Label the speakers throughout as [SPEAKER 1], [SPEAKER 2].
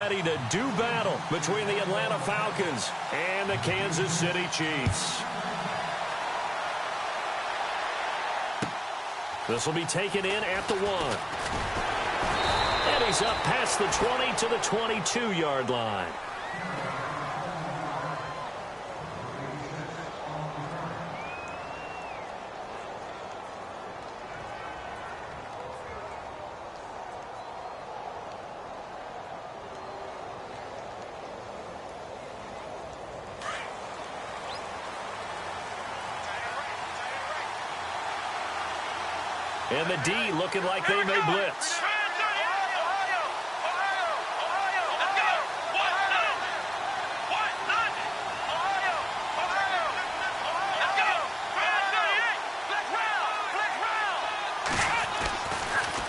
[SPEAKER 1] Ready to do battle between the Atlanta Falcons and the Kansas City Chiefs. This will be taken in at the 1. And he's up past the 20 to the 22-yard line. And the D looking like they may blitz.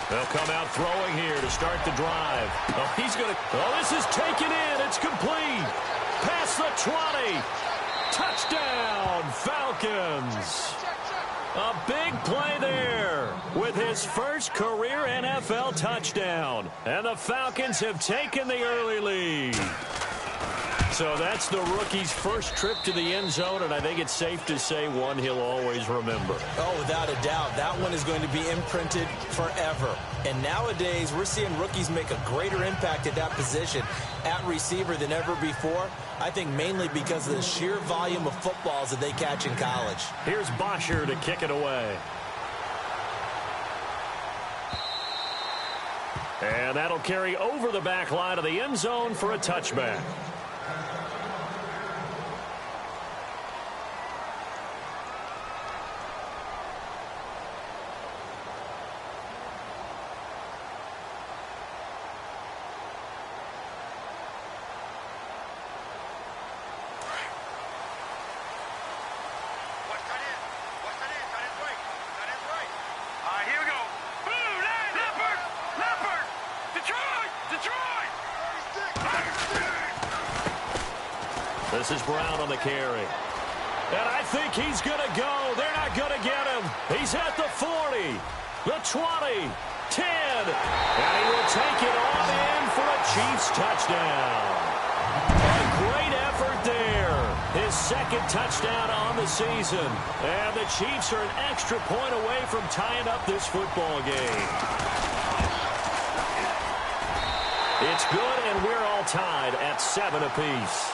[SPEAKER 1] They'll come out throwing here to start the drive. Oh, he's going to... Oh, this is taken in. It's complete. Past the 20. Touchdown, Falcons. A big play there with his first career NFL touchdown. And the Falcons have taken the early lead. So that's the rookie's first trip to the end zone, and I think it's safe to say one he'll always remember.
[SPEAKER 2] Oh, without a doubt. That one is going to be imprinted forever. And nowadays, we're seeing rookies make a greater impact at that position at receiver than ever before. I think mainly because of the sheer volume of footballs that they catch in college.
[SPEAKER 1] Here's Bosher to kick it away. And that'll carry over the back line of the end zone for a touchback. This is Brown on the carry. And I think he's going to go. They're not going to get him. He's at the 40, the 20, 10. And he will take it on in for a Chiefs touchdown. A great effort there. His second touchdown on the season. And the Chiefs are an extra point away from tying up this football game. It's good, and we're all tied at 7 apiece.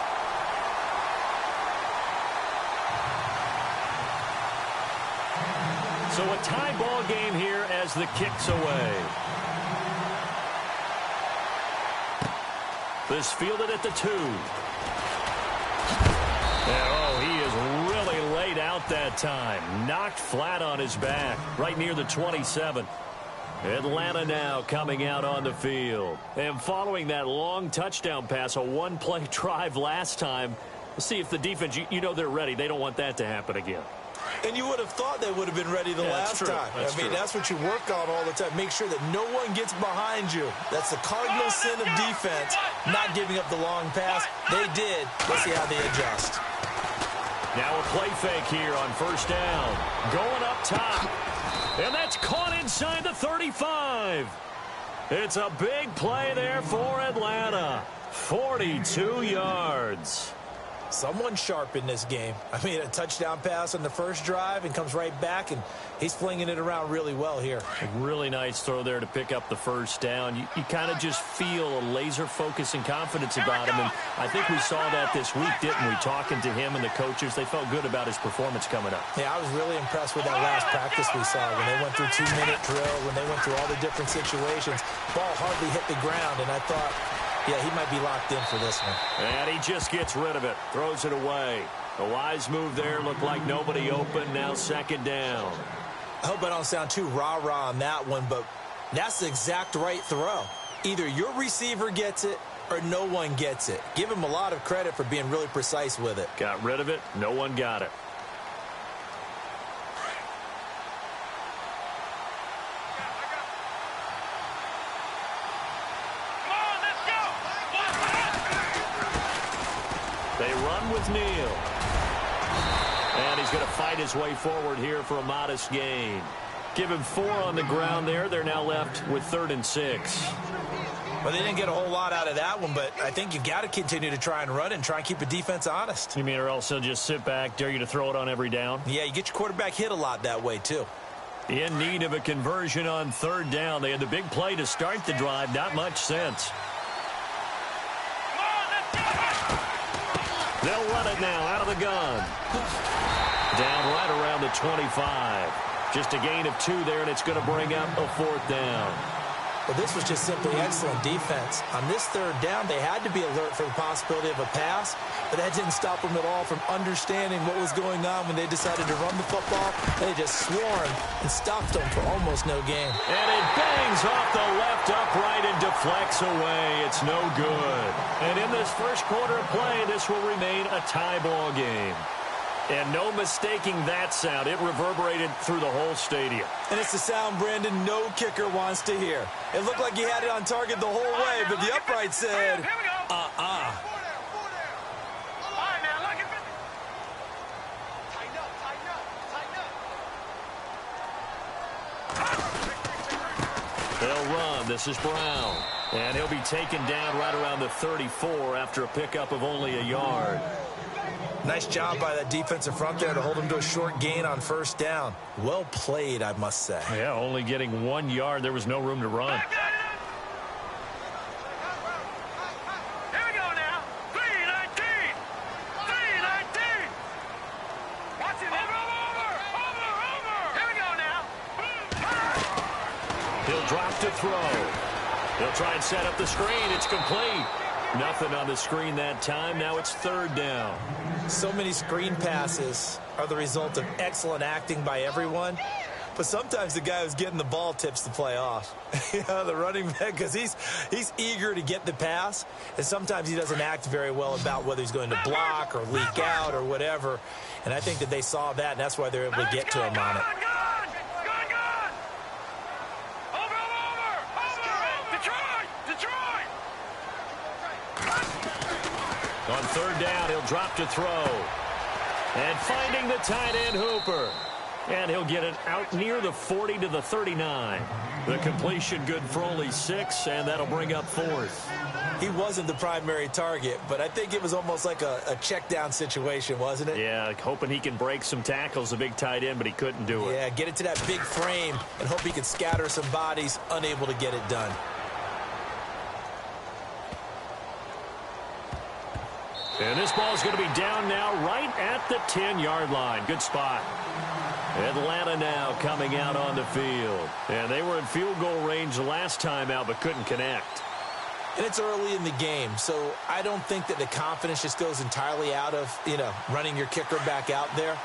[SPEAKER 1] So a tie ball game here as the kick's away. This fielded at the 2. And, oh, he is really laid out that time. Knocked flat on his back, right near the 27. Atlanta now coming out on the field. And following that long touchdown pass, a one-play drive last time, we'll see if the defense, you know they're ready. They don't want that to happen again.
[SPEAKER 2] And you would have thought they would have been ready the last time. That's what you work on all the time. Make sure that no one gets behind you. That's the cardinal sin of defense, not giving up the long pass. They did. Let's see how they adjust.
[SPEAKER 1] Now a play fake here on first down. Going up top. And that's caught inside the 35. It's a big play there for Atlanta. 42 yards.
[SPEAKER 2] Someone sharp in this game. I mean, a touchdown pass on the first drive and comes right back, and he's flinging it around really well here.
[SPEAKER 1] A really nice throw there to pick up the first down. You kind of just feel a laser focus and confidence about him, and I think we saw that this week, didn't we? Talking to him and the coaches, they felt good about his performance coming up.
[SPEAKER 2] Yeah, I was really impressed with that last practice we saw when they went through 2-minute drill, when they went through all the different situations. Ball hardly hit the ground, and I thought, yeah, he might be locked in for this one.
[SPEAKER 1] And he just gets rid of it. Throws it away. A wise move there. Looked like nobody open. Now second down.
[SPEAKER 2] I hope I don't sound too rah-rah on that one, but that's the exact right throw. Either your receiver gets it or no one gets it. Give him a lot of credit for being really precise with it.
[SPEAKER 1] Got rid of it. No one got it. They run with Neal. And he's going to fight his way forward here for a modest gain. Give him 4 on the ground there. They're now left with 3rd and 6.
[SPEAKER 2] Well, they didn't get a whole lot out of that one, but I think you've got to continue to try and run it and try and keep the defense honest.
[SPEAKER 1] You mean or else they'll just sit back, dare you to throw it on every down?
[SPEAKER 2] Yeah, you get your quarterback hit a lot that way, too.
[SPEAKER 1] In need of a conversion on third down. They had the big play to start the drive. Not much sense. They'll run it now out of the gun. Down right around the 25. Just a gain of 2 there, and it's going to bring up a 4th down.
[SPEAKER 2] Well, this was just simply excellent defense. On this third down, they had to be alert for the possibility of a pass, but that didn't stop them at all from understanding what was going on when they decided to run the football. They just swarmed and stopped them for almost no gain.
[SPEAKER 1] And it bangs off the left upright and deflects away. It's no good. And in this first quarter of play, this will remain a tie ball game. And no mistaking that sound. It reverberated through the whole stadium.
[SPEAKER 2] And it's the sound, Brandon, no kicker wants to hear. It looked like he had it on target the whole way, but the upright said,
[SPEAKER 1] They'll run. This is Brown. And he'll be taken down right around the 34 after a pickup of only a yard.
[SPEAKER 2] Nice job by that defensive front there to hold him to a short gain on first down. Well played, I must say.
[SPEAKER 1] Yeah, only getting 1 yard. There was no room to run.
[SPEAKER 3] Here we go now. 3-19. 3-19. Watch it. Over. Here we go now.
[SPEAKER 1] He'll drop to throw. He'll try and set up the screen. It's complete. Nothing on the screen that time. Now it's third down.
[SPEAKER 2] So many screen passes are the result of excellent acting by everyone. But sometimes the guy who's getting the ball tips the play off. The running back, because he's eager to get the pass. And sometimes he doesn't act very well about whether he's going to block or leak out or whatever. And I think that they saw that, and that's why they're able to get to him on it.
[SPEAKER 1] On third down, he'll drop to throw. And finding the tight end, Hooper. And he'll get it out near the 40 to the 39. The completion good for only 6, and that'll bring up 4th.
[SPEAKER 2] He wasn't the primary target, but I think it was almost like a check down situation, wasn't it?
[SPEAKER 1] Yeah, hoping he can break some tackles, a big tight end, but he couldn't do it.
[SPEAKER 2] Yeah, get it to that big frame and hope he can scatter some bodies, unable to get it done.
[SPEAKER 1] And this ball is going to be down now right at the 10-yard line. Good spot. Atlanta now coming out on the field. And they were in field goal range the last time out but couldn't connect.
[SPEAKER 2] And it's early in the game, so I don't think that the confidence just goes entirely out of, running your kicker back out there.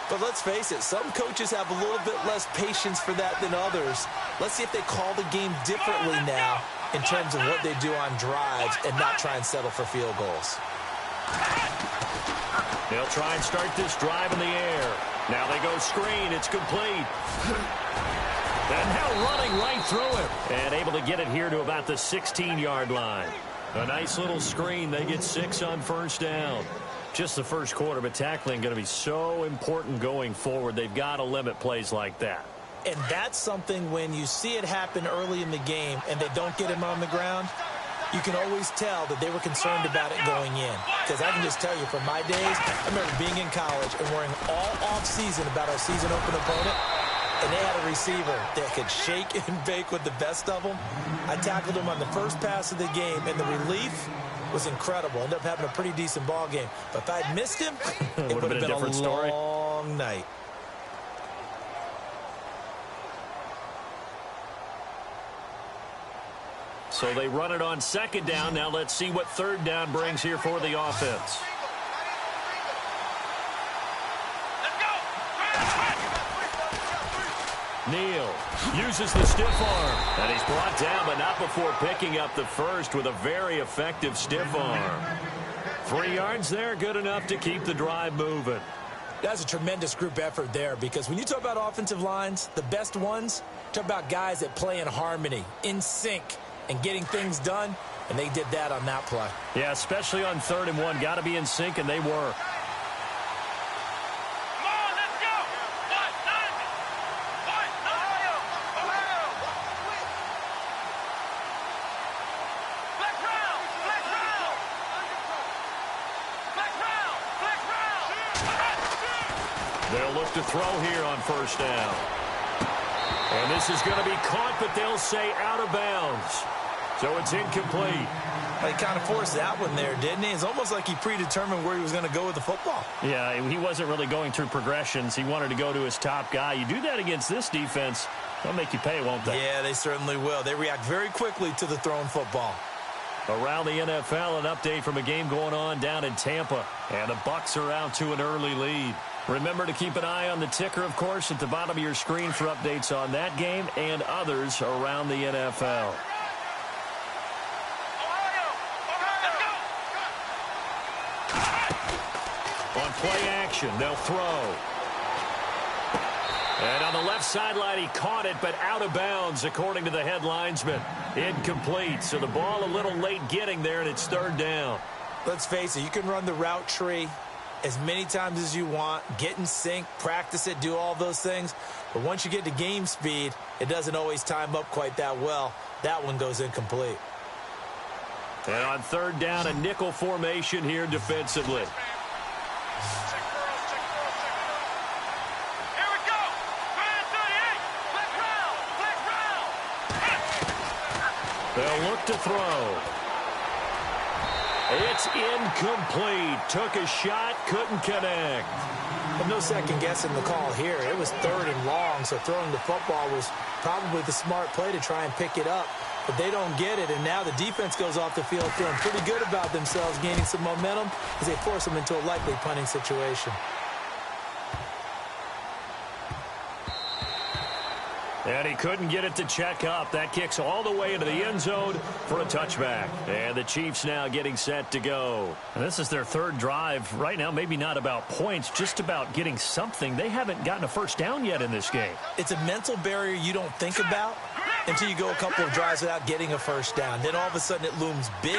[SPEAKER 2] But let's face it, some coaches have a little bit less patience for that than others. Let's see if they call the game differently now in terms of what they do on drives and not try and settle for field goals.
[SPEAKER 1] They'll try and start this drive in the air. Now they go screen. It's complete. And now running right through him. And able to get it here to about the 16-yard line. A nice little screen. They get 6 on first down. Just the first quarter, but tackling going to be so important going forward. They've got to limit plays like that.
[SPEAKER 2] And that's something when you see it happen early in the game and they don't get him on the ground, you can always tell that they were concerned about it going in. Because I can just tell you from my days, I remember being in college and worrying all off-season about our season open opponent, and they had a receiver that could shake and bake with the best of them. I tackled him on the first pass of the game, and the relief was incredible. Ended up having a pretty decent ball game. But if I'd missed him, it would have been a long night.
[SPEAKER 1] So they run it on second down. Now let's see what third down brings here for the offense. Neal uses the stiff arm. And he's brought down, but not before picking up the first with a very effective stiff arm. 3 yards there, good enough to keep the drive moving.
[SPEAKER 2] That's a tremendous group effort there, because when you talk about offensive lines, the best ones, talk about guys that play in harmony, in sync, and getting things done, and they did that on that play.
[SPEAKER 1] Yeah, especially on 3rd and 1. Got to be in sync, and they were. They'll look to throw here on first down. And this is going to be caught, but they'll say out of bounds. So it's incomplete.
[SPEAKER 2] He kind of forced that one there, didn't he? It's almost like he predetermined where he was going to go with the football.
[SPEAKER 1] Yeah, he wasn't really going through progressions. He wanted to go to his top guy. You do that against this defense, they'll make you pay, won't they?
[SPEAKER 2] Yeah, they certainly will. They react very quickly to the thrown football.
[SPEAKER 1] Around the NFL, an update from a game going on down in Tampa. And the Bucs are out to an early lead. Remember to keep an eye on the ticker, of course, at the bottom of your screen for updates on that game and others around the NFL. On play action, they'll throw. And on the left sideline, he caught it, but out of bounds, according to the head linesman. Incomplete, so the ball a little late getting there, and it's third down.
[SPEAKER 2] Let's face it, you can run the route tree as many times as you want, get in sync, practice it, do all those things. But once you get to game speed, it doesn't always time up quite that well. That one goes incomplete.
[SPEAKER 1] And on third down, a nickel formation here defensively. They'll look to throw. It's incomplete. Took a shot, couldn't connect.
[SPEAKER 2] But no second guessing the call here. It was third and long, so throwing the football was probably the smart play to try and pick it up. But they don't get it, and now the defense goes off the field feeling pretty good about themselves, gaining some momentum as they force them into a likely punting situation.
[SPEAKER 1] And he couldn't get it to check up. That kicks all the way into the end zone for a touchback. And the Chiefs now getting set to go. And this is their third drive. Right now, maybe not about points, just about getting something. They haven't gotten a first down yet in this game.
[SPEAKER 2] It's a mental barrier you don't think about until you go a couple of drives without getting a first down. Then all of a sudden it looms big.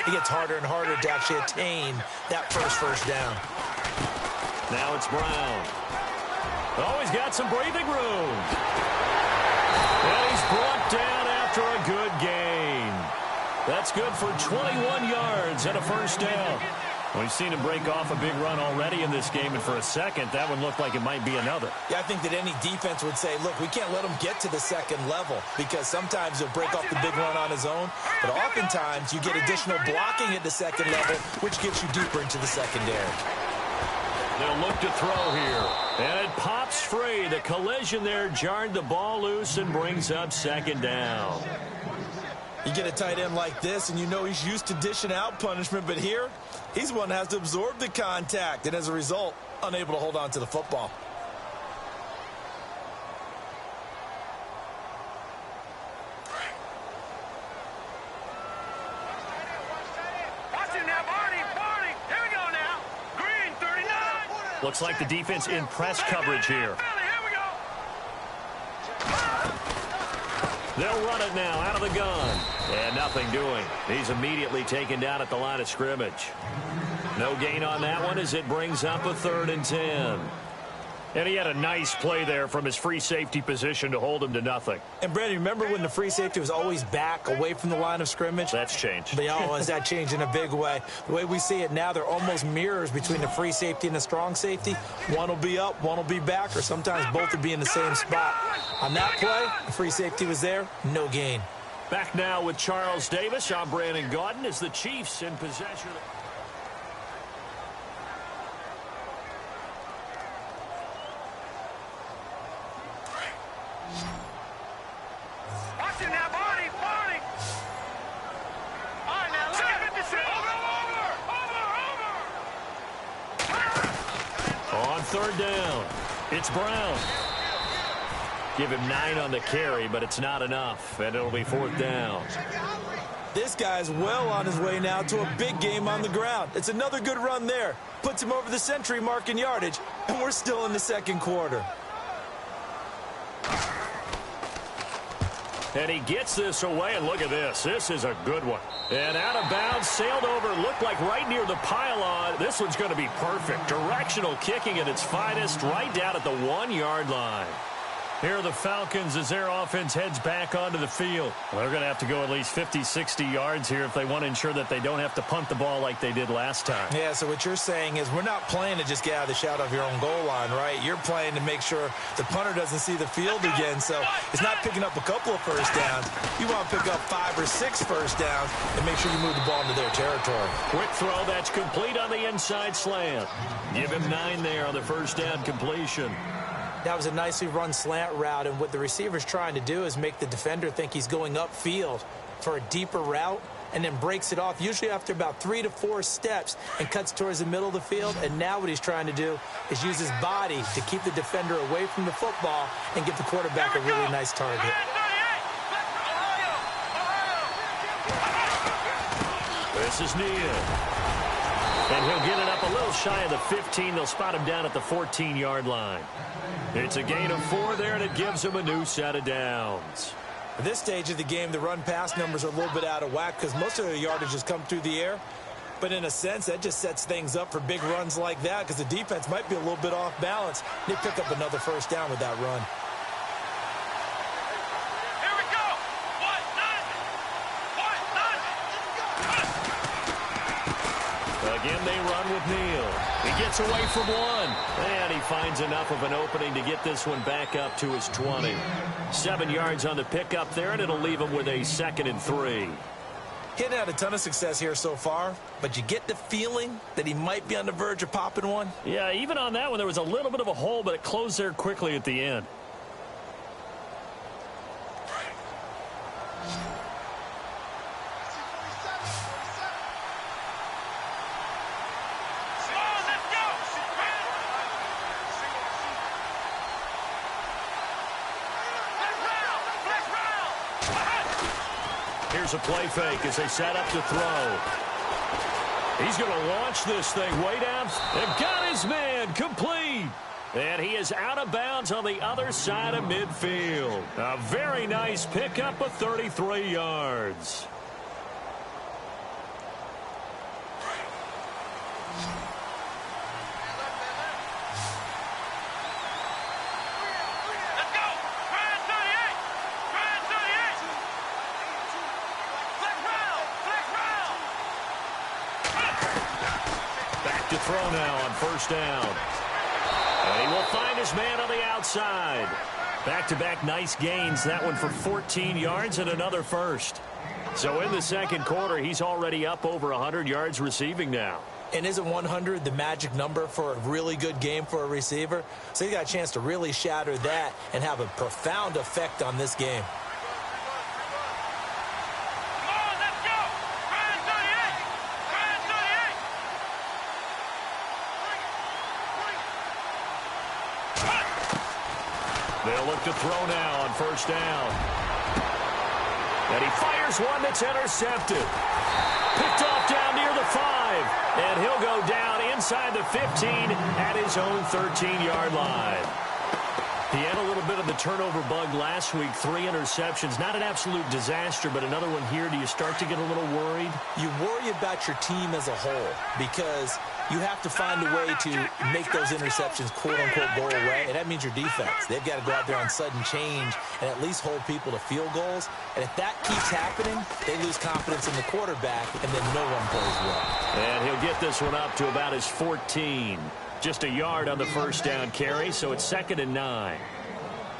[SPEAKER 2] It gets harder and harder to actually attain that first down.
[SPEAKER 1] Now it's Brown. Oh, he's got some breathing room. And he's brought down after a good gain. That's good for 21 yards and a first down. We've seen him break off a big run already in this game, and for a second, that one looked like it might be another.
[SPEAKER 2] Yeah, I think that any defense would say, look, we can't let him get to the second level, because sometimes he'll break off the big run on his own, but oftentimes you get additional blocking at the second level, which gets you deeper into the secondary.
[SPEAKER 1] They'll look to throw here. And it pops free. The collision there jarred the ball loose and brings up second down.
[SPEAKER 2] You get a tight end like this, and you know he's used to dishing out punishment, but here, he's one that has to absorb the contact, and as a result, unable to hold on to the football.
[SPEAKER 1] Looks like the defense in press coverage here. They'll run it now out of the gun. And nothing doing. He's immediately taken down at the line of scrimmage. No gain on that one as it brings up a 3rd and 10. And he had a nice play there from his free safety position to hold him to nothing.
[SPEAKER 2] And, Brandon, remember when the free safety was always back away from the line of scrimmage?
[SPEAKER 1] That's changed.
[SPEAKER 2] But, has that changed in a big way? The way we see it now, they're almost mirrors between the free safety and the strong safety. One will be up, one will be back, or sometimes both will be in the same spot. On that play, the free safety was there, no gain.
[SPEAKER 1] Back now with Charles Davis. I'm Brandon Gaudin as the Chiefs in possession. On 3rd down, it's Brown. Give him 9 on the carry, but it's not enough, and it'll be 4th down.
[SPEAKER 2] This guy's well on his way now to a big game on the ground. It's another good run there. Puts him over the century mark in yardage, and we're still in the second quarter.
[SPEAKER 1] And he gets this away, and look at this. This is a good one. And out of bounds, sailed over, looked like right near the pylon. This one's going to be perfect. Directional kicking at its finest, right down at the 1-yard line. Here are the Falcons as their offense heads back onto the field. Well, they're going to have to go at least 50, 60 yards here if they want to ensure that they don't have to punt the ball like they did last time.
[SPEAKER 2] Yeah, so what you're saying is we're not playing to just get out of the shadow of your own goal line, right? You're playing to make sure the punter doesn't see the field again. So it's not picking up a couple of first downs. You want to pick up 5 or 6 first downs and make sure you move the ball into their territory.
[SPEAKER 1] Quick throw, that's complete on the inside slant. Give him 9 there on the first down completion.
[SPEAKER 2] That was a nicely run slant route, and what the receiver's trying to do is make the defender think he's going upfield for a deeper route and then breaks it off, usually after about 3 to 4 steps, and cuts towards the middle of the field. And now what he's trying to do is use his body to keep the defender away from the football and get the quarterback a really nice target.
[SPEAKER 1] This is Neal. And he'll get it up a little shy of the 15. They'll spot him down at the 14-yard line. It's a gain of 4 there, and it gives him a new set of downs.
[SPEAKER 2] At this stage of the game, the run-pass numbers are a little bit out of whack because most of their yardage has come through the air. But in a sense, that just sets things up for big runs like that because the defense might be a little bit off balance. They pick up another first down with that run.
[SPEAKER 3] Here we go.
[SPEAKER 1] Again, they run with Neal. He gets away from one, and he finds enough of an opening to get this one back up to his 20. 7 yards on the pickup there, and it'll leave him with a 2nd and 3.
[SPEAKER 2] He hadn't had a ton of success here so far, but you get the feeling that he might be on the verge of popping one.
[SPEAKER 1] Yeah, even on that one, there was a little bit of a hole, but it closed there quickly at the end. Here's a play fake as they set up to throw. He's going to launch this thing way down. They've got his man complete. And he is out of bounds on the other side of midfield. A very nice pickup of 33 yards. To throw now on first down. And he will find his man on the outside. Back-to-back nice gains. That one for 14 yards and another first. So in the second quarter, he's already up over 100 yards receiving now.
[SPEAKER 2] And isn't 100 the magic number for a really good game for a receiver? So he got a chance to really shatter that and have a profound effect on this game.
[SPEAKER 1] They'll look to throw now on first down. And he fires one that's intercepted. Picked off down near the 5. And he'll go down inside the 15 at his own 13-yard line. He had a little bit of the turnover bug last week. 3 interceptions. Not an absolute disaster, but another one here. Do you start to get a little worried?
[SPEAKER 2] You worry about your team as a whole because you have to find a way to make those interceptions, quote-unquote, go away. And that means your defense. They've got to go out there on sudden change and at least hold people to field goals. And if that keeps happening, they lose confidence in the quarterback, and then no one plays well.
[SPEAKER 1] And he'll get this one up to about his 14. Just a yard on the first down carry, so it's 2nd and 9.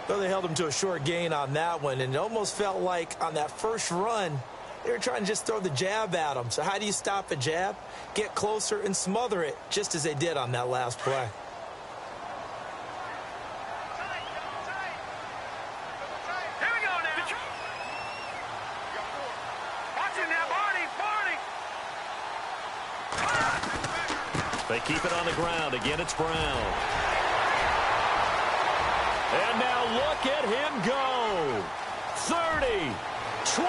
[SPEAKER 2] Well, they held him to a short gain on that one, and it almost felt like on that first run, they were trying to just throw the jab at him. So how do you stop a jab? Get closer and smother it, just as they did on that last play.
[SPEAKER 3] Here we go now. Watching that, Barney.
[SPEAKER 1] They keep it on the ground. Again, it's Brown. And now look at him go. 30, 20,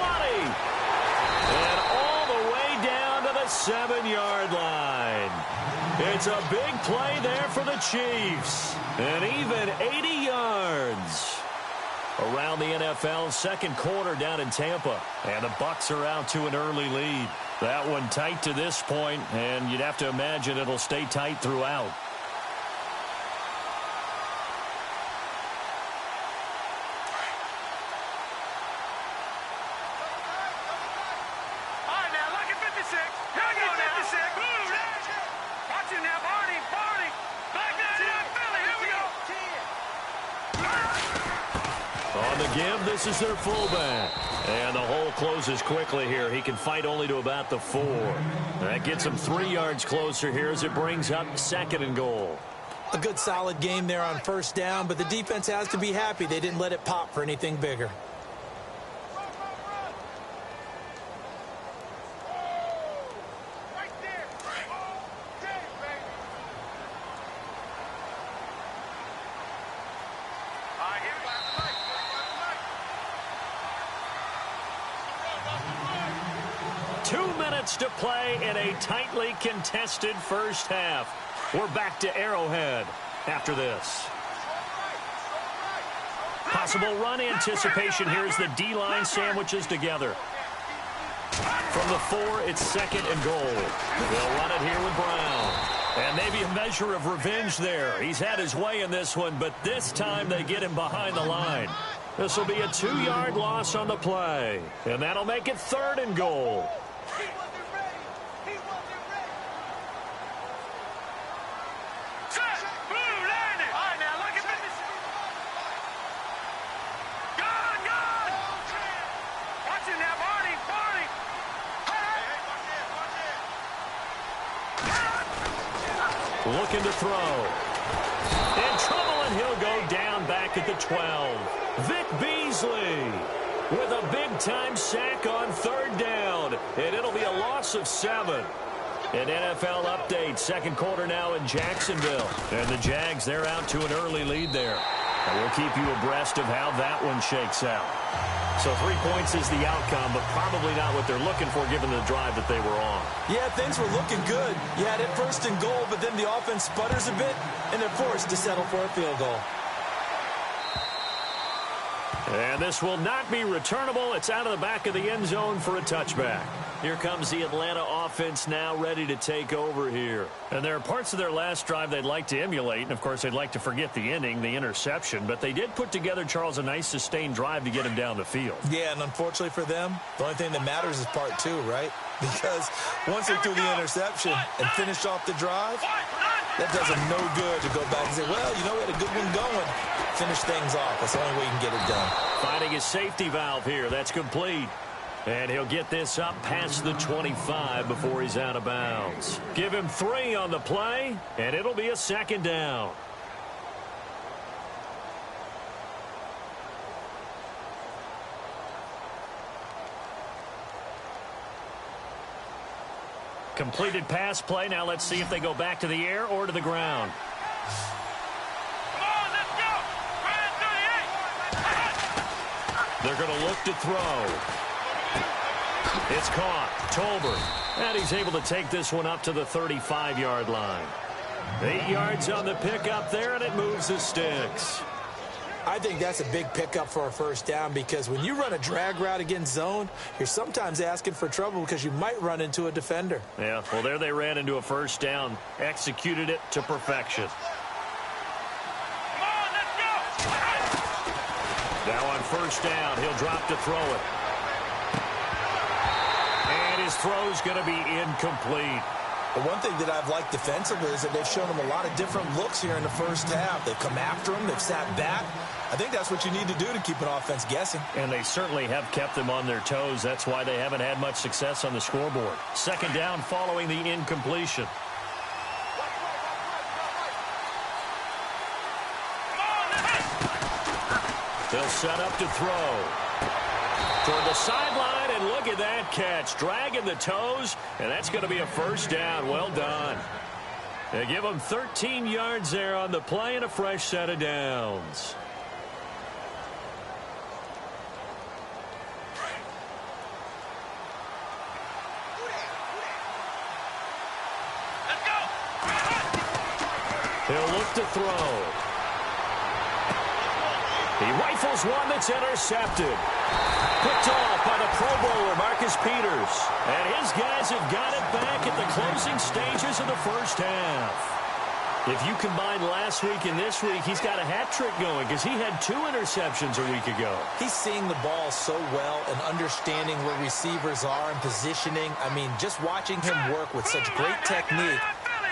[SPEAKER 1] and all the way down to the 7-yard line. It's a big play there for the Chiefs. And even 80 yards. Around the NFL, second quarter down in Tampa. And the Bucs are out to an early lead. That one tight to this point, and you'd have to imagine it'll stay tight throughout. On the give, this is their fullback. And the hole closes quickly here. He can fight only to about the 4. That gets him 3 yards closer here as it brings up 2nd and goal.
[SPEAKER 2] A good solid game there on first down, but the defense has to be happy they didn't let it pop for anything bigger.
[SPEAKER 1] To play in a tightly contested first half. We're back to Arrowhead after this. Possible run anticipation here as the D-line sandwiches together. From the 4, it's 2nd and goal. They'll run it here with Brown. And maybe a measure of revenge there. He's had his way in this one, but this time they get him behind the line. This will be a 2-yard loss on the play. And that'll make it 3rd and goal. Looking to throw. In trouble, and he'll go down back at the 12. Vic Beasley with a big-time sack on 3rd down. And it'll be a loss of 7. An NFL update. 2nd quarter now in Jacksonville. And the Jags, they're out to an early lead there. And we'll keep you abreast of how that one shakes out. So 3 points is the outcome, but probably not what they're looking for given the drive that they were on.
[SPEAKER 2] Yeah, things were looking good. You had it 1st and goal, but then the offense sputters a bit, and they're forced to settle for a field goal.
[SPEAKER 1] And this will not be returnable. It's out of the back of the end zone for a touchback. Here comes the Atlanta offense now ready to take over here. And there are parts of their last drive they'd like to emulate. And, of course, they'd like to forget the inning, the interception. But they did put together, Charles, a nice sustained drive to get him down the field.
[SPEAKER 2] Yeah, and unfortunately for them, the only thing that matters is part 2, right? Because once they threw the interception and finished off the drive, that does them no good to go back and say, well, you know, we had a good one going. Finish things off. That's the only way you can get it done.
[SPEAKER 1] Finding his safety valve here. That's complete. And he'll get this up past the 25 before he's out of bounds. Give him 3 on the play, and it'll be a 2nd down. Completed pass play. Now let's see if they go back to the air or to the ground.
[SPEAKER 3] Come on, let's go.
[SPEAKER 1] They're going to look to throw. It's caught. Tolbert. And he's able to take this one up to the 35-yard line. 8 yards on the pickup there, and it moves the sticks.
[SPEAKER 2] I think that's a big pickup for a first down because when you run a drag route against zone, you're sometimes asking for trouble because you might run into a defender.
[SPEAKER 1] Yeah, well, there they ran into a first down, executed it to perfection.
[SPEAKER 3] Come on, let's go.
[SPEAKER 1] Now on first down, he'll drop to throw it. And his throw's going to be incomplete.
[SPEAKER 2] The one thing that I've liked defensively is that they've shown him a lot of different looks here in the first half. They've come after him. They've sat back. I think that's what you need to do to keep an offense guessing.
[SPEAKER 1] And they certainly have kept them on their toes. That's why they haven't had much success on the scoreboard. Second down following the incompletion. They'll set up to throw. Toward the sideline, and look at that catch. Dragging the toes, and that's going to be a first down. Well done. They give them 13 yards there on the play and a fresh set of downs.
[SPEAKER 3] Let's go.
[SPEAKER 1] He'll look to throw. He rifles one that's intercepted. Picked off by the Pro Bowler, Marcus Peters. And his guys have got it back at the closing stages of the first half. If you combine last week and this week, he's got a hat trick going because he had 2 interceptions a week ago.
[SPEAKER 2] He's seeing the ball so well and understanding where receivers are and positioning. I mean, just watching him work with such great technique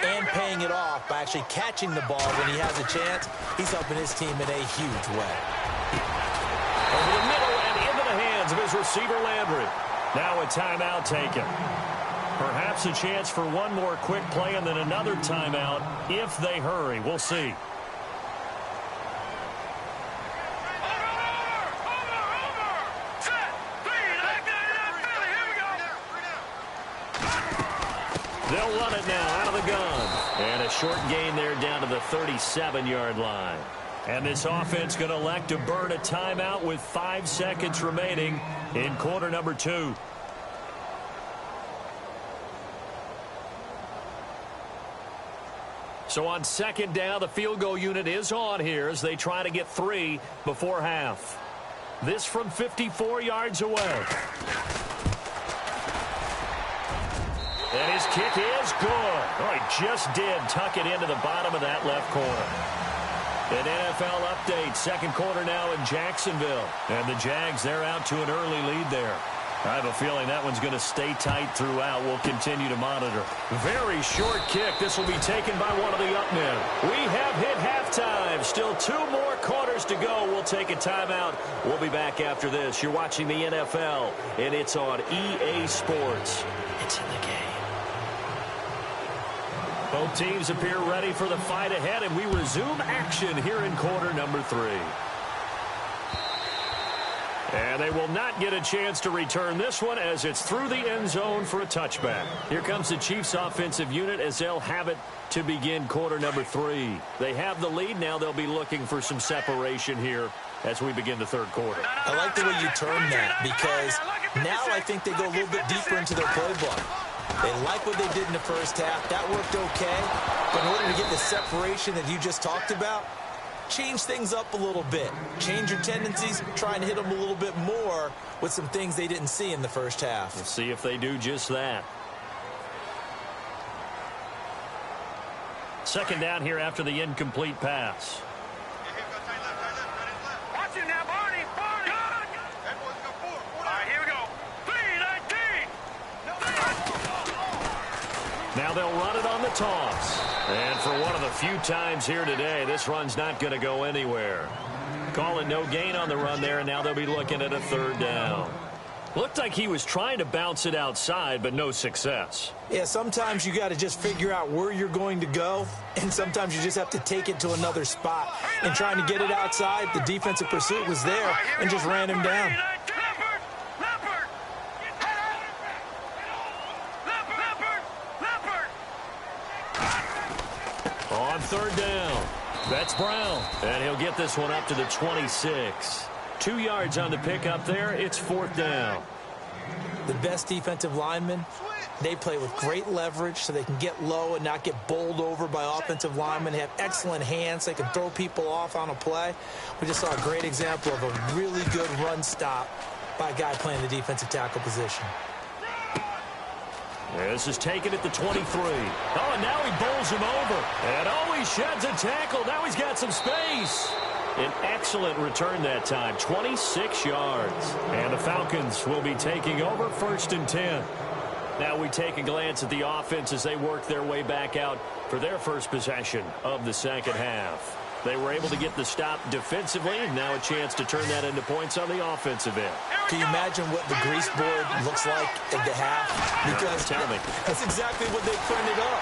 [SPEAKER 2] and paying it off by actually catching the ball when he has a chance, he's helping his team in a huge way.
[SPEAKER 1] Over the middle and into the hands of his receiver, Landry. Now a timeout taken. Perhaps a chance for one more quick play and then another timeout if they hurry. We'll see. They'll run it now out of the gun. And a short gain there down to the 37-yard line. And this offense going to elect to burn a timeout with 5 seconds remaining in quarter number 2. So on second down, the field goal unit is on here as they try to get 3 before half. This from 54 yards away. And his kick is good. Oh, he just did tuck it into the bottom of that left corner. An NFL update. Second quarter now in Jacksonville. And the Jags, they're out to an early lead there. I have a feeling that one's going to stay tight throughout. We'll continue to monitor. Very short kick. This will be taken by one of the up men. We have hit halftime. Still 2 more quarters to go. We'll take a timeout. We'll be back after this. You're watching the NFL, and it's on EA Sports. It's in the game. Both teams appear ready for the fight ahead, and we resume action here in quarter number 3. And they will not get a chance to return this one as it's through the end zone for a touchback. Here comes the Chiefs offensive unit as they'll have it to begin quarter number 3. They have the lead. Now they'll be looking for some separation here as we begin the third quarter.
[SPEAKER 2] I like the way you term that because now I think they go a little bit deeper into their playbook. They like what they did in the first half. That worked okay. But in order to get the separation that you just talked about, change things up a little bit. Change your tendencies. Try and hit them a little bit more with some things they didn't see in the first half.
[SPEAKER 1] We'll see if they do just that. Second down here after the incomplete pass.
[SPEAKER 3] Watch it now, Barney. Barney. All right, here we go. 3-19.
[SPEAKER 1] Now they'll run it on the toss. And for one of the few times here today, this run's not going to go anywhere. Call it no gain on the run there, and now they'll be looking at a third down. Looked like he was trying to bounce it outside, but no success.
[SPEAKER 2] Yeah, sometimes you got to just figure out where you're going to go, and sometimes you just have to take it to another spot. And trying to get it outside, the defensive pursuit was there and just ran him down.
[SPEAKER 1] On third down, that's Brown. And he'll get this one up to the 26. 2 yards on the pickup there. It's fourth down.
[SPEAKER 2] The best defensive linemen, they play with great leverage so they can get low and not get bowled over by offensive linemen. They have excellent hands. They can throw people off on a play. We just saw a great example of a really good run stop by a guy playing the defensive tackle position.
[SPEAKER 1] This is taken at the 23. Oh, and now he bowls him over. And oh, he sheds a tackle. Now he's got some space. An excellent return that time, 26 yards. And the Falcons will be taking over first and 10. Now we take a glance at the offense as they work their way back out for their first possession of the second half. They were able to get the stop defensively, and now a chance to turn that into points on the offensive end.
[SPEAKER 2] Can you imagine what the grease board looks like at the half? Because
[SPEAKER 1] tell me.
[SPEAKER 2] That's exactly what they printed up.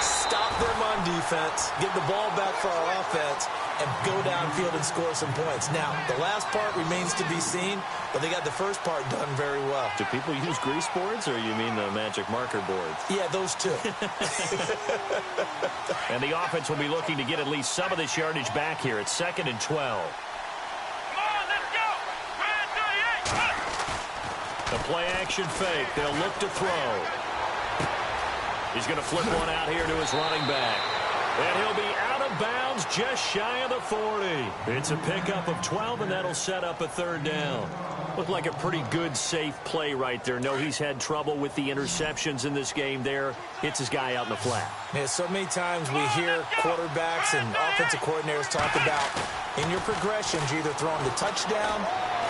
[SPEAKER 2] Stop them on defense, get the ball back for our offense, and go downfield and score some points. Now, the last part remains to be seen, but they got the first part done very well.
[SPEAKER 1] Do people use grease boards, or you mean the magic marker boards?
[SPEAKER 2] Yeah, those two.
[SPEAKER 1] And the offense will be looking to get at least some of this yardage back here at 2nd and 12.
[SPEAKER 3] Come on, let's go. Red 38.
[SPEAKER 1] The play action fake. They'll look to throw. He's going to flip one out here to his running back. And he'll be out of bounds just shy of the 40. It's a pickup of 12, and that'll set up a third down. Looked like a pretty good, safe play right there. No, he's had trouble with the interceptions in this game there. Hits his guy out in the flat.
[SPEAKER 2] Yeah, so many times we hear quarterbacks and offensive coordinators talk about in your progressions, you're either throwing the touchdown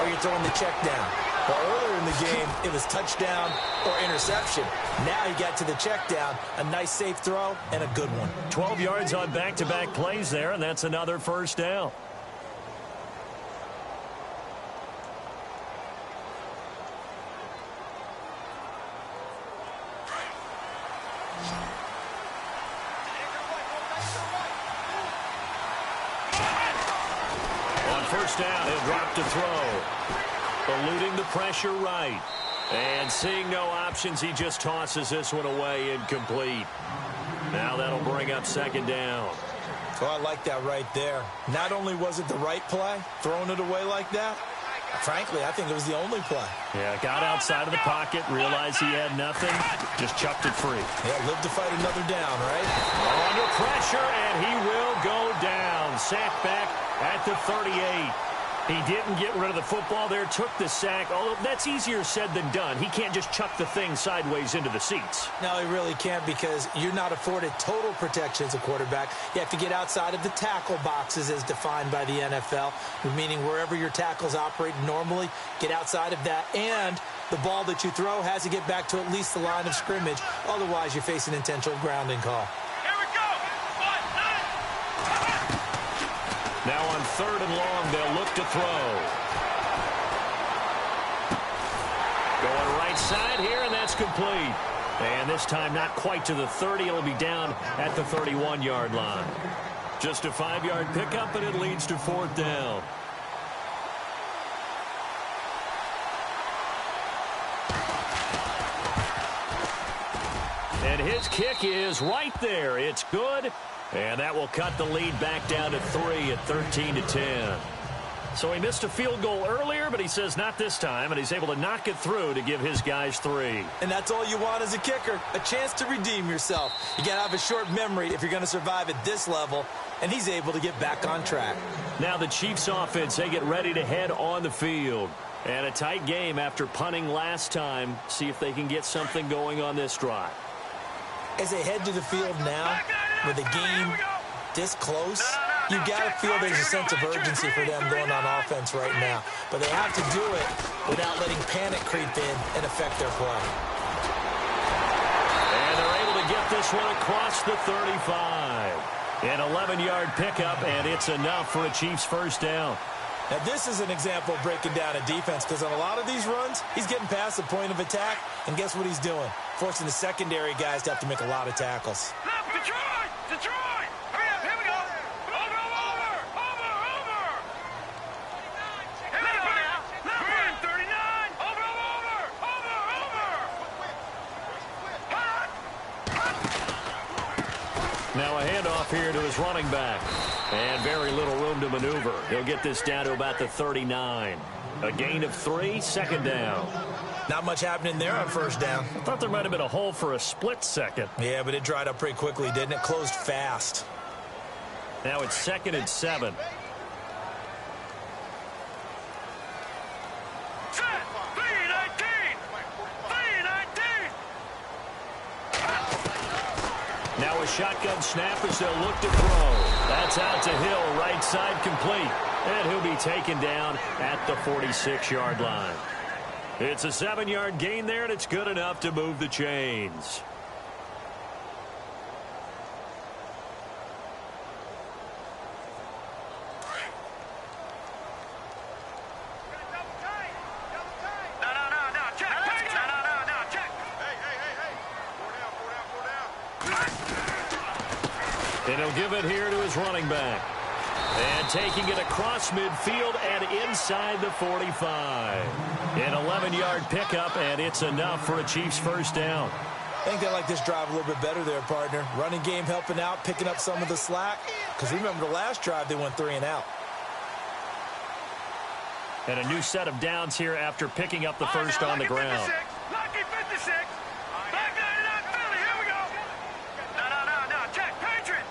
[SPEAKER 2] or you're throwing the check down. But earlier in the game, it was touchdown or interception. Now he got to the check down, a nice safe throw, and a good one.
[SPEAKER 1] 12 yards on back-to-back plays there, and that's another first down. On first down, he'll drop to throw. Eluding the pressure right. And seeing no options, he just tosses this one away incomplete. Now that'll bring up second down.
[SPEAKER 2] Oh, I like that right there. Not only was it the right play, throwing it away like that, frankly, I think it was the only play.
[SPEAKER 1] Yeah, got outside of the pocket, realized he had nothing, just chucked it free.
[SPEAKER 2] Yeah, lived to fight another down, right?
[SPEAKER 1] Under pressure, and he will go down. Sacked back at the 38. He didn't get rid of the football there, took the sack. Although that's easier said than done. He can't just chuck the thing sideways into the seats.
[SPEAKER 2] No, he really can't, because you're not afforded total protection as a quarterback. You have to get outside of the tackle boxes as defined by the NFL, meaning wherever your tackles operate normally, get outside of that. And the ball that you throw has to get back to at least the line of scrimmage. Otherwise, you're facing intentional grounding call.
[SPEAKER 1] Now on third and long, they'll look to throw. Going right side here, and that's complete. And this time not quite to the 30. It'll be down at the 31-yard line. Just a 5-yard pickup, and it leads to fourth down. And his kick is right there. It's good. And that will cut the lead back down to 3 at 13-10. So he missed a field goal earlier, but he says not this time, and he's able to knock it through to give his guys 3.
[SPEAKER 2] And that's all you want as a kicker, a chance to redeem yourself. You got to have a short memory if you're going to survive at this level, and he's able to get back on track.
[SPEAKER 1] Now the Chiefs offense, they get ready to head on the field. And a tight game after punting last time. See if they can get something going on this drive.
[SPEAKER 2] As they head to the field now, with the game this close, you got to feel there's a sense of urgency for them going on offense right now. But they have to do it without letting panic creep in and affect their play.
[SPEAKER 1] And they're able to get this one across the 35. An 11-yard pickup, and it's enough for a Chiefs first down.
[SPEAKER 2] Now, this is an example of breaking down a defense, because on a lot of these runs, he's getting past the point of attack, and guess what he's doing? Forcing the secondary guys to have to make a lot of tackles.
[SPEAKER 3] Detroit! Detroit! Hurry up, here we go! Over! Here we go now! Number 39! Over!
[SPEAKER 1] Now a handoff here to his running back. And very little room to maneuver. He'll get this down to about the 39. A gain of 3, second down.
[SPEAKER 2] Not much happening there on first down.
[SPEAKER 1] I thought there might have been a hole for a split second.
[SPEAKER 2] Yeah, but it dried up pretty quickly, didn't it? Closed fast.
[SPEAKER 1] Now it's 2nd and 7.
[SPEAKER 3] Set! 319! 319!
[SPEAKER 1] Now a shotgun snap as they'll look to throw. That's out to Hill, right side complete. And he'll be taken down at the 46-yard line. It's a 7-yard gain there, and it's good enough to move the chains.
[SPEAKER 3] No, check! No, check! Hey! 4 down.
[SPEAKER 1] And he'll give it here to his running back. And taking it across midfield and inside the 45. An 11-yard pickup, and it's enough for a Chiefs first down.
[SPEAKER 2] I think they like this drive a little bit better there, partner. Running game helping out, picking up some of the slack. Because remember, the last drive, they went 3 and out.
[SPEAKER 1] And a new set of downs here after picking up the first on the ground.
[SPEAKER 3] Lucky 56. Back line it out, Philly. Here we go. No, check. Patriot.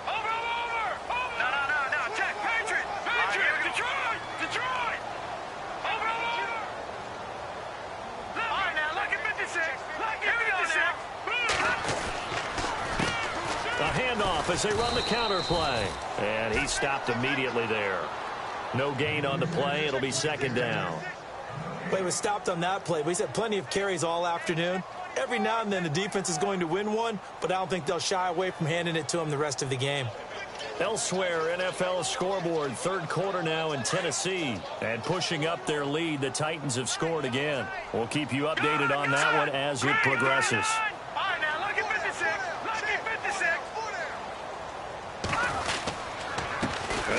[SPEAKER 3] Over. No, check. Patriot. Detroit. Over. All right, now, lucky 56. Lucky 56.
[SPEAKER 1] A handoff as they run the counter play. And he stopped immediately there. No gain on the play. It'll be second down.
[SPEAKER 2] Well, he was stopped on that play, but he's had plenty of carries all afternoon. Every now and then the defense is going to win one, but I don't think they'll shy away from handing it to him the rest of the game.
[SPEAKER 1] Elsewhere, NFL scoreboard, third quarter now in Tennessee. And pushing up their lead, the Titans have scored again. We'll keep you updated on that one as it progresses.
[SPEAKER 3] All right, now, look at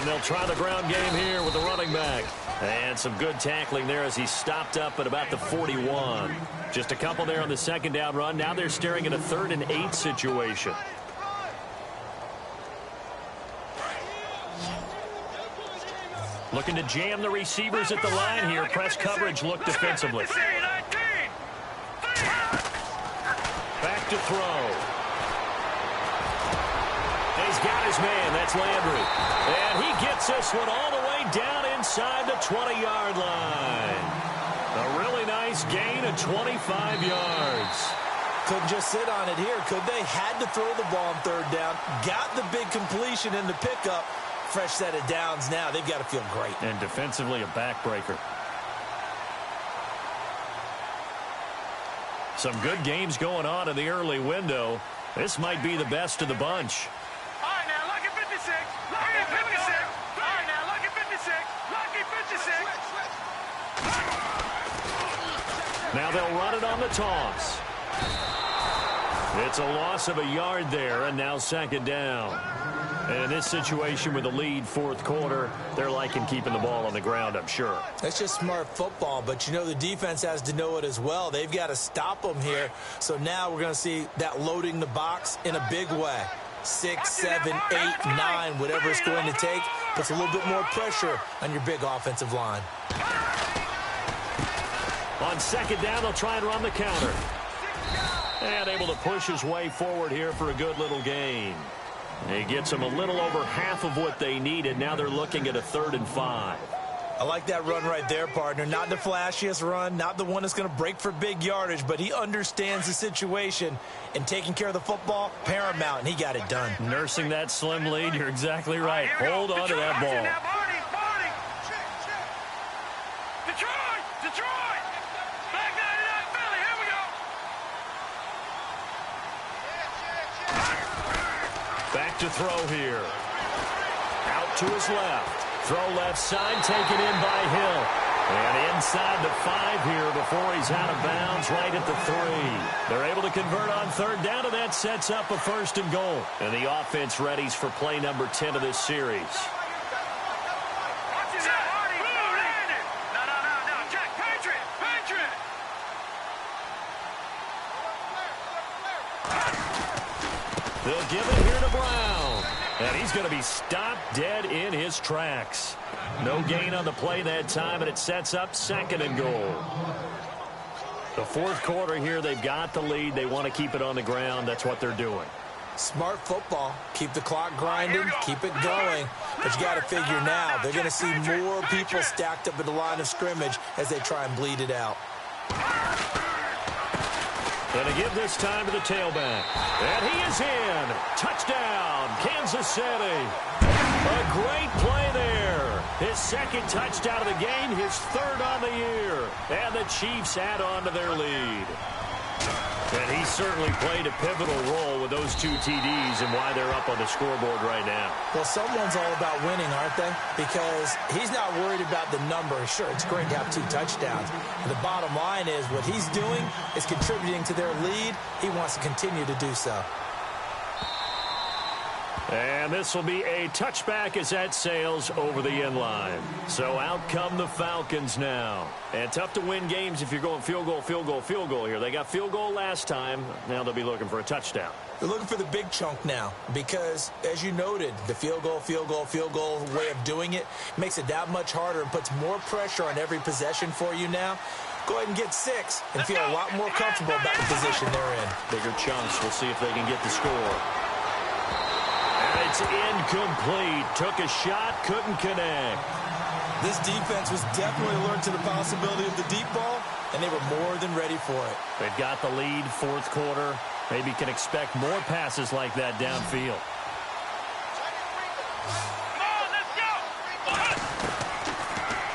[SPEAKER 1] And they'll try the ground game here with the running back. And some good tackling there as he stopped up at about the 41. Just a couple there on the second down run. Now they're staring at a 3rd and 8 situation. Looking to jam the receivers at the line here. Press coverage look defensively. Back to throw. He's got his man. That's Landry. And he gets this one all the way down inside the 20-yard line. A really nice gain of 25 yards.
[SPEAKER 2] Couldn't just sit on it here, could they? Had to throw the ball on 3rd down. Got the big completion in the pickup. Fresh set of downs now. They've got to feel great.
[SPEAKER 1] And defensively, a backbreaker. Some good games going on in the early window. This might be the best of the bunch.
[SPEAKER 3] All right, now, lucky 56. Lucky 56. All right, now, lucky 56. Lucky 56.
[SPEAKER 1] Now they'll run it on the toss. It's a loss of a yard there, and now 2nd down. And in this situation with the lead 4th quarter, they're liking keeping the ball on the ground, I'm sure.
[SPEAKER 2] That's just smart football, but you know the defense has to know it as well. They've got to stop them here. So now we're going to see that loading the box in a big way. 6, 7, 8, 9, whatever it's going to take, puts a little bit more pressure on your big offensive line.
[SPEAKER 1] On 2nd down, they'll try and run the counter. And able to push his way forward here for a good little gain. He gets them a little over half of what they needed. Now they're looking at a 3rd and 5.
[SPEAKER 2] I like that run right there, partner. Not the flashiest run, not the one that's going to break for big yardage, but he understands the situation, and taking care of the football, paramount, and he got it done.
[SPEAKER 1] Nursing that slim lead, you're exactly right. Hold on to that ball.
[SPEAKER 3] Detroit! Back 99 Philly, here we go!
[SPEAKER 1] Back to throw here. Out to his left. Throw left side, taken in by Hill. And inside the 5 here before he's out of bounds, right at the 3. They're able to convert on 3rd down, and that sets up a 1st and goal. And the offense readies for play number 10 of this series. They'll give it here to Brown. And he's going to be stopped dead in his tracks. No gain on the play that time, and it sets up 2nd and goal. The 4th quarter here, they've got the lead. They want to keep it on the ground. That's what they're doing.
[SPEAKER 2] Smart football. Keep the clock grinding. Keep it going. But you got to figure now, they're going to see more people stacked up at the line of scrimmage as they try and bleed it out.
[SPEAKER 1] Going to give this time to the tailback. And he is in. Touchdown, Kansas City. A great play there. His 2nd touchdown of the game, his 3rd on the year. And the Chiefs add on to their lead. And he certainly played a pivotal role with those 2 TDs and why they're up on the scoreboard right now.
[SPEAKER 2] Well, someone's all about winning, aren't they? Because he's not worried about the number. Sure, it's great to have 2 touchdowns. But the bottom line is what he's doing is contributing to their lead. He wants to continue to do so.
[SPEAKER 1] And this will be a touchback as that sails over the end line. So out come the Falcons now. And tough to win games if you're going field goal, field goal, field goal here. They got field goal last time. Now they'll be looking for a touchdown.
[SPEAKER 2] They're looking for the big chunk now because, as you noted, the field goal way of doing it makes it that much harder and puts more pressure on every possession for you now. Go ahead and get 6 and feel a lot more comfortable about the position they're in.
[SPEAKER 1] Bigger chunks. We'll see if they can get the score. It's incomplete. Took a shot, couldn't connect.
[SPEAKER 2] This defense was definitely alert to the possibility of the deep ball, and they were more than ready for it.
[SPEAKER 1] They've got the lead, 4th quarter. Maybe can expect more passes like that downfield.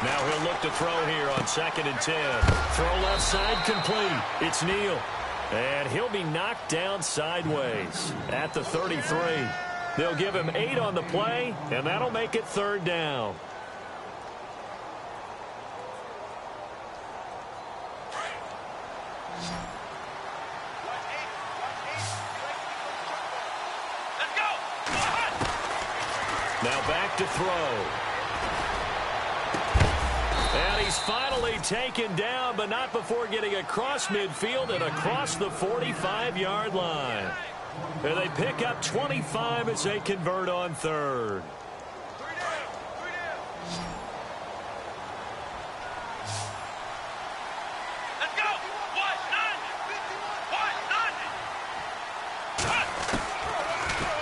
[SPEAKER 1] Now he'll look to throw here on 2nd and 10. Throw left side complete. It's Neal. And he'll be knocked down sideways at the 33. They'll give him 8 on the play, and that'll make it 3rd down. Now back to throw. And he's finally taken down, but not before getting across midfield and across the 45-yard line. And they pick up 25 as they convert on third.
[SPEAKER 3] Let's go.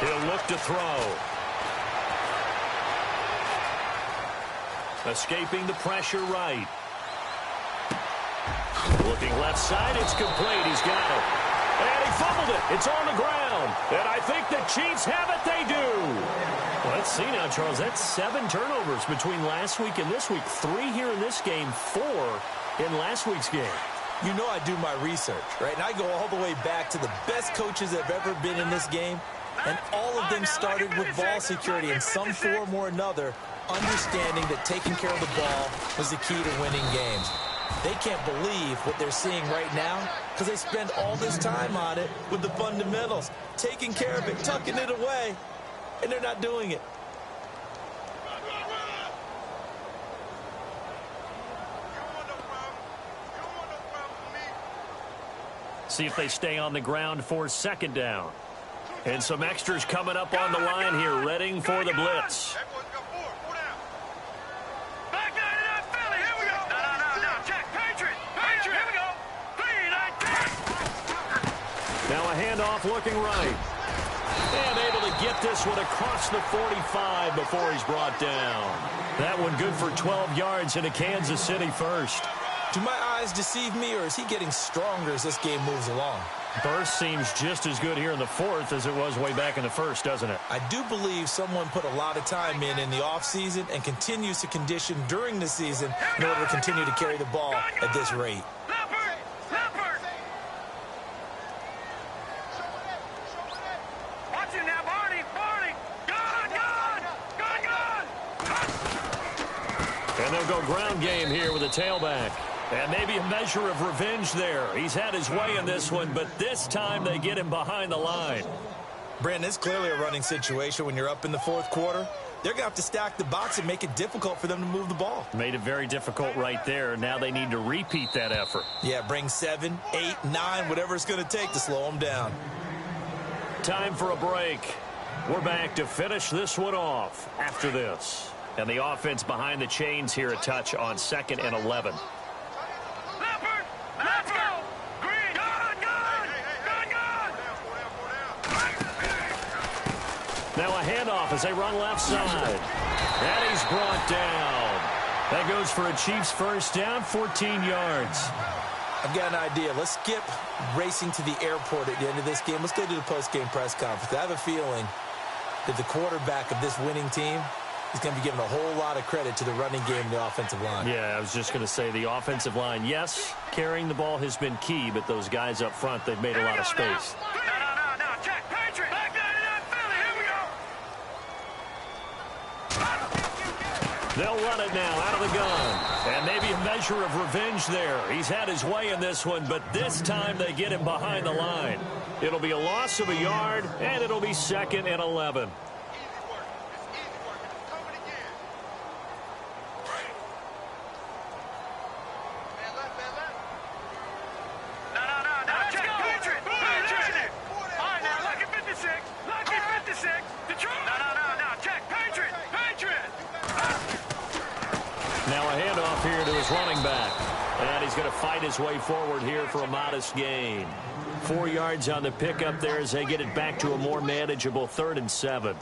[SPEAKER 1] He'll look to throw. Escaping the pressure right. Looking left side, it's complete. He's got it. And he fumbled it. It's on the ground. And I think the Chiefs have it. They do. Well, let's see now, Charles. That's 7 turnovers between last week and this week. 3 here in this game, 4 in last week's game.
[SPEAKER 2] You know I do my research, right? And I go all the way back to the best coaches that have ever been in this game. And all of them started with ball security in some form or another, understanding that taking care of the ball was the key to winning games. They can't believe what they're seeing right now because they spend all this time on it with the fundamentals, taking care of it, tucking it away, and they're not doing it.
[SPEAKER 1] See if they stay on the ground for 2nd down. And some extras coming up on the line here, readying for the blitz. Now a handoff looking right. And able to get this one across the 45 before he's brought down. That one good for 12 yards into Kansas City first.
[SPEAKER 2] Do my eyes deceive me, or is he getting stronger as this game moves along?
[SPEAKER 1] Burst seems just as good here in the 4th as it was way back in the 1st, doesn't it?
[SPEAKER 2] I do believe someone put a lot of time in the offseason and continues to condition during the season in order to continue to carry the ball at this rate.
[SPEAKER 3] Watch it now, Barney.
[SPEAKER 1] And they'll go ground game here with a tailback. And maybe a measure of revenge there. He's had his way in this one, but this time they get him behind the line.
[SPEAKER 2] Brandon, it's clearly a running situation when you're up in the 4th quarter. They're going to have to stack the box and make it difficult for them to move the ball.
[SPEAKER 1] Made it very difficult right there. Now they need to repeat that effort.
[SPEAKER 2] Yeah, bring 7, 8, 9, whatever it's going to take to slow them down.
[SPEAKER 1] Time for a break. We're back to finish this one off after this. And the offense behind the chains here a touch on 2nd and 11.
[SPEAKER 3] Let's go! Green! Good!
[SPEAKER 1] Now a handoff as they run left side. And he's brought down. That goes for a Chiefs first down, 14 yards.
[SPEAKER 2] I've got an idea. Let's skip racing to the airport at the end of this game. Let's go to the post-game press conference. I have a feeling that the quarterback of this winning team is going to be given a whole lot of credit to the running game and the offensive line.
[SPEAKER 1] Yeah, I was just going to say the offensive line, yes, carrying the ball has been key, but those guys up front, they've made a lot of space.
[SPEAKER 3] No. Check. Patriot. Back 99, Philly. Here we go.
[SPEAKER 1] They'll run it now out of the gun. And maybe a measure of revenge there. He's had his way in this one, but this time they get him behind the line. It'll be a loss of a yard, and it'll be 2nd and 11. Running back. And he's going to fight his way forward here for a modest gain. 4 yards on the pickup there as they get it back to a more manageable 3rd and 7.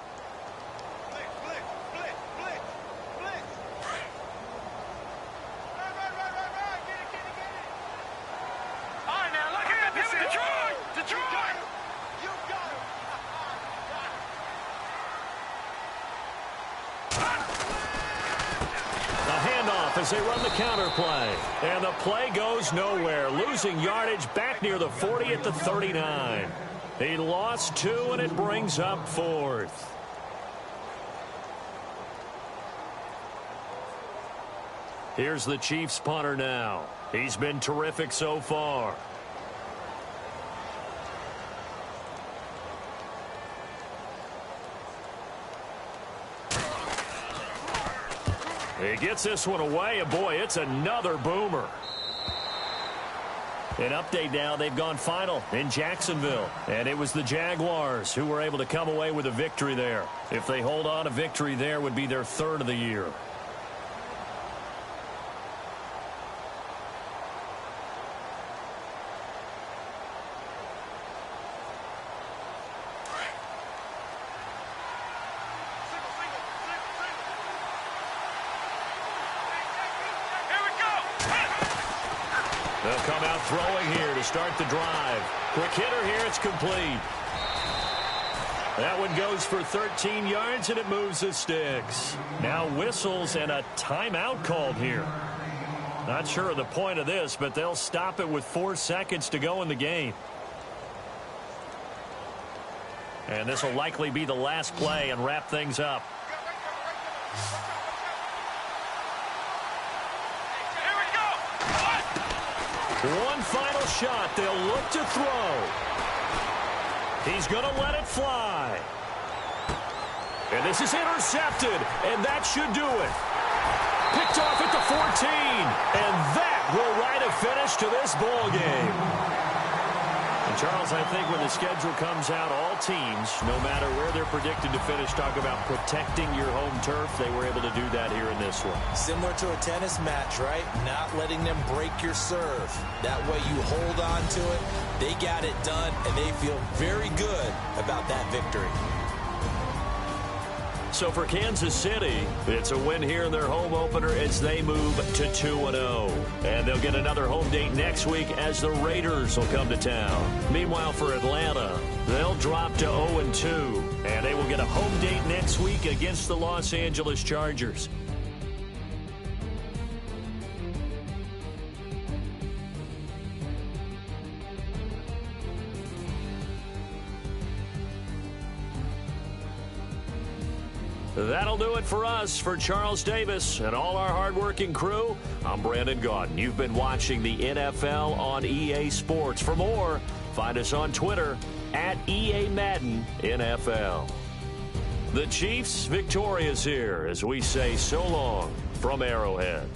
[SPEAKER 1] As they run the counter play. And the play goes nowhere. Losing yardage back near the 40 at the 39. He lost 2, and it brings up 4th. Here's the Chiefs punter now. He's been terrific so far. He gets this one away, and boy, it's another boomer. An update now, they've gone final in Jacksonville. And it was the Jaguars who were able to come away with a victory there. If they hold on, a victory there would be their third of the year. They'll come out throwing here to start the drive. Quick hitter here, it's complete. That one goes for 13 yards, and it moves the sticks. Now whistles and a timeout called here. Not sure of the point of this, but they'll stop it with 4 seconds to go in the game. And this will likely be the last play and wrap things up. One final shot. They'll look to throw. He's going to let it fly. And this is intercepted, and that should do it. Picked off at the 14, and that will write a finish to this ball game. And Charles, I think when the schedule comes out, all teams, no matter where they're predicted to finish, talk about protecting your home turf. They were able to do that here in this one.
[SPEAKER 2] Similar to a tennis match, right? Not letting them break your serve. That way you hold on to it. They got it done, and they feel very good about that victory.
[SPEAKER 1] So for Kansas City, it's a win here in their home opener as they move to 2-0. And they'll get another home date next week as the Raiders will come to town. Meanwhile, for Atlanta, they'll drop to 0-2. And they will get a home date next week against the Los Angeles Chargers. That'll do it for us. For Charles Davis and all our hardworking crew, I'm Brandon Gaudin. You've been watching the NFL on EA Sports. For more, find us on Twitter at EA Madden NFL. The Chiefs victorious here as we say so long from Arrowhead.